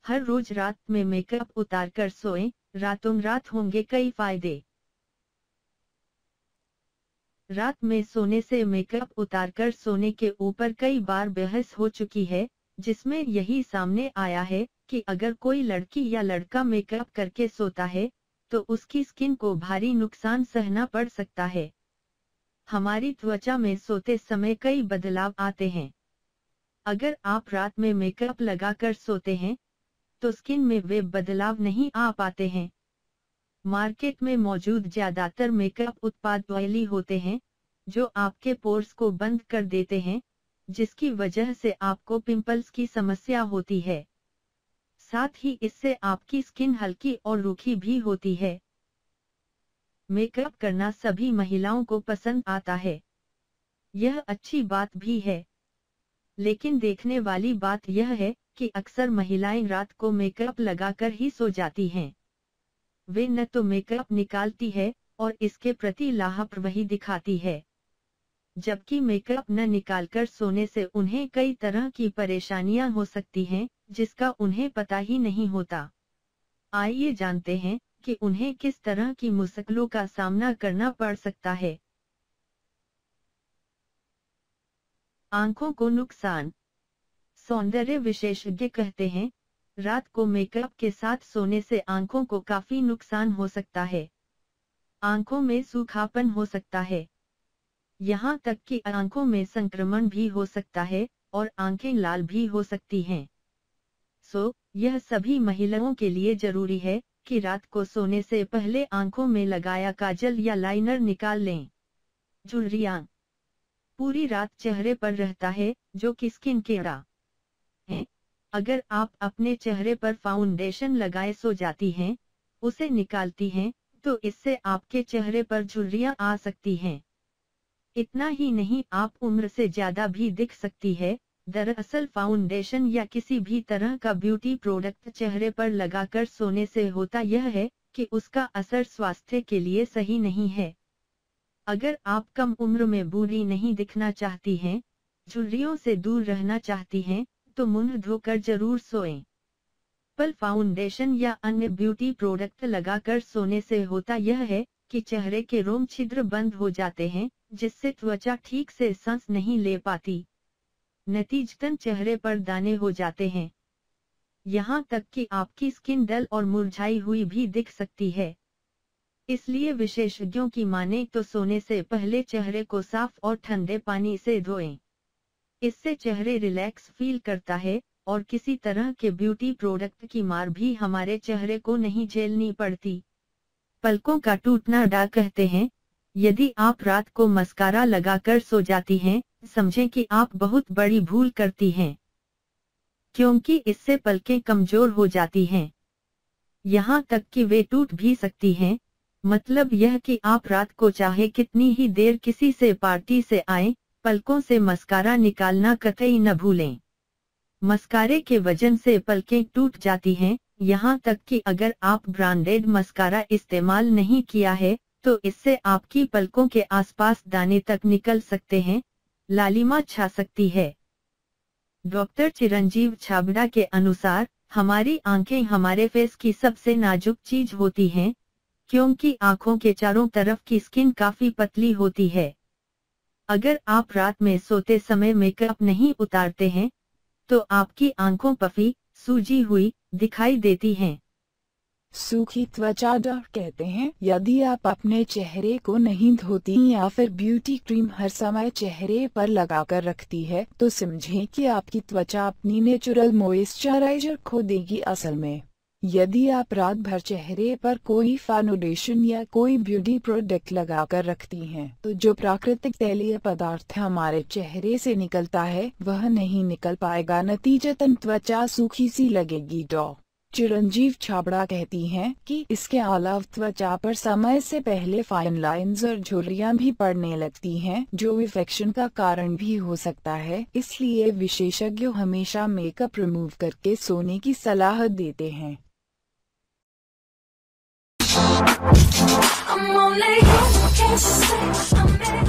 हर रोज रात में मेकअप उतारकर सोएं, रातों रात होंगे कई फायदे। रात में सोने से मेकअप उतारकर सोने के ऊपर कई बार बहस हो चुकी है, जिसमें यही सामने आया है कि अगर कोई लड़की या लड़का मेकअप करके सोता है, तो उसकी स्किन को भारी नुकसान सहना पड़ सकता है। हमारी त्वचा में सोते समय कई बदलाव आते हैं। अगर आप रात में मेकअप लगाकर सोते हैं, तो स्किन में वे बदलाव नहीं आ पाते हैं। मार्केट में मौजूद ज्यादातर मेकअप उत्पाद ऑयली होते हैं, जो आपके पोर्स को बंद कर देते हैं, जिसकी वजह से आपको पिंपल्स की समस्या होती है। साथ ही इससे आपकी स्किन हल्की और रूखी भी होती है। मेकअप करना सभी महिलाओं को पसंद आता है। यह अच्छी बात भी है। लेकिन देखने वाली बात यह है कि अक्सर महिलाएं रात को मेकअप लगाकर ही सो जाती हैं। वे न तो मेकअप निकालती है और इसके प्रति लापरवाही दिखाती है, जबकि मेकअप न निकालकर सोने से उन्हें कई तरह की परेशानियां हो सकती हैं, जिसका उन्हें पता ही नहीं होता। आइए जानते हैं कि उन्हें किस तरह की मुश्किलों का सामना करना पड़ सकता है। आंखों को नुकसान। सौंदर्य विशेषज्ञ कहते हैं, रात को मेकअप के साथ सोने से आंखों को काफी नुकसान हो सकता है। आंखों में सूखापन हो सकता है। यहाँ तक कि आंखों में संक्रमण भी हो सकता है और आंखें लाल भी हो सकती हैं। यह सभी महिलाओं के लिए जरूरी है कि रात को सोने से पहले आंखों में लगाया काजल या लाइनर निकाल लें। झुर्रियां पूरी रात चेहरे पर रहता है, जो कि स्किन केयर है। अगर आप अपने चेहरे पर फाउंडेशन लगाए सो जाती हैं, उसे निकालती हैं, तो इससे आपके चेहरे पर झुर्रियां आ सकती हैं। इतना ही नहीं, आप उम्र से ज्यादा भी दिख सकती है। दरअसल फाउंडेशन या किसी भी तरह का ब्यूटी प्रोडक्ट चेहरे पर लगाकर सोने से होता यह है कि उसका असर स्वास्थ्य के लिए सही नहीं है। अगर आप कम उम्र में बूढ़ी नहीं दिखना चाहती हैं, झुर्रियों से दूर रहना चाहती हैं, तो मुंह धोकर जरूर सोएं। पल फाउंडेशन या अन्य ब्यूटी प्रोडक्ट लगाकर सोने से होता यह है कि चेहरे के रोम छिद्र बंद हो जाते हैं, जिससे त्वचा ठीक से सांस नहीं ले पाती। नतीजतन चेहरे पर दाने हो जाते हैं। यहाँ तक कि आपकी स्किन डल और मुरझाई हुई भी दिख सकती है। इसलिए विशेषज्ञों की माने तो सोने से पहले चेहरे को साफ और ठंडे पानी से धोएं। इससे चेहरे रिलैक्स फील करता है और किसी तरह के ब्यूटी प्रोडक्ट की मार भी हमारे चेहरे को नहीं झेलनी पड़ती। पलकों का टूटना डा कहते हैं, यदि आप रात को मस्कारा लगाकर सो जाती हैं, समझें कि आप बहुत बड़ी भूल करती हैं, क्योंकि इससे पलकें कमजोर हो जाती हैं। यहाँ तक कि वे टूट भी सकती हैं। मतलब यह कि आप रात को चाहे कितनी ही देर किसी से पार्टी से आएं, पलकों से मस्कारा निकालना कतई न भूलें। मस्कारे के वजन से पलकें टूट जाती हैं। यहाँ तक कि अगर आप ब्रांडेड मस्कारा इस्तेमाल नहीं किया है, तो इससे आपकी पलकों के आसपास दाने तक निकल सकते हैं, लालिमा छा सकती है। डॉक्टर चिरंजीव छाबड़ा के अनुसार, हमारी आंखें हमारे फेस की सबसे नाजुक चीज होती हैं, क्योंकि आंखों के चारों तरफ की स्किन काफी पतली होती है। अगर आप रात में सोते समय मेकअप नहीं उतारते हैं, तो आपकी आंखों पफी, सूजी हुई दिखाई देती हैं। सूखी त्वचा डॉक्टर कहते हैं, यदि आप अपने चेहरे को नहीं धोती या फिर ब्यूटी क्रीम हर समय चेहरे पर लगाकर रखती है, तो समझें कि आपकी त्वचा अपनी नेचुरल मॉइस्चराइजर खो देगी। असल में यदि आप रात भर चेहरे पर कोई फाउंडेशन या कोई ब्यूटी प्रोडक्ट लगाकर रखती हैं, तो जो प्राकृतिक तैलीय पदार्थ हमारे चेहरे से निकलता है, वह नहीं निकल पाएगा। नतीजतन त्वचा सूखी सी लगेगी। डॉक्टर चिरंजीव छाबड़ा कहती हैं कि इसके अलावा त्वचा पर समय से पहले फाइन लाइंस और झुर्रियां भी पड़ने लगती हैं, जो इन्फेक्शन का कारण भी हो सकता है। इसलिए विशेषज्ञ हमेशा मेकअप रिमूव करके सोने की सलाह देते हैं। I'm only you, can't you see I'm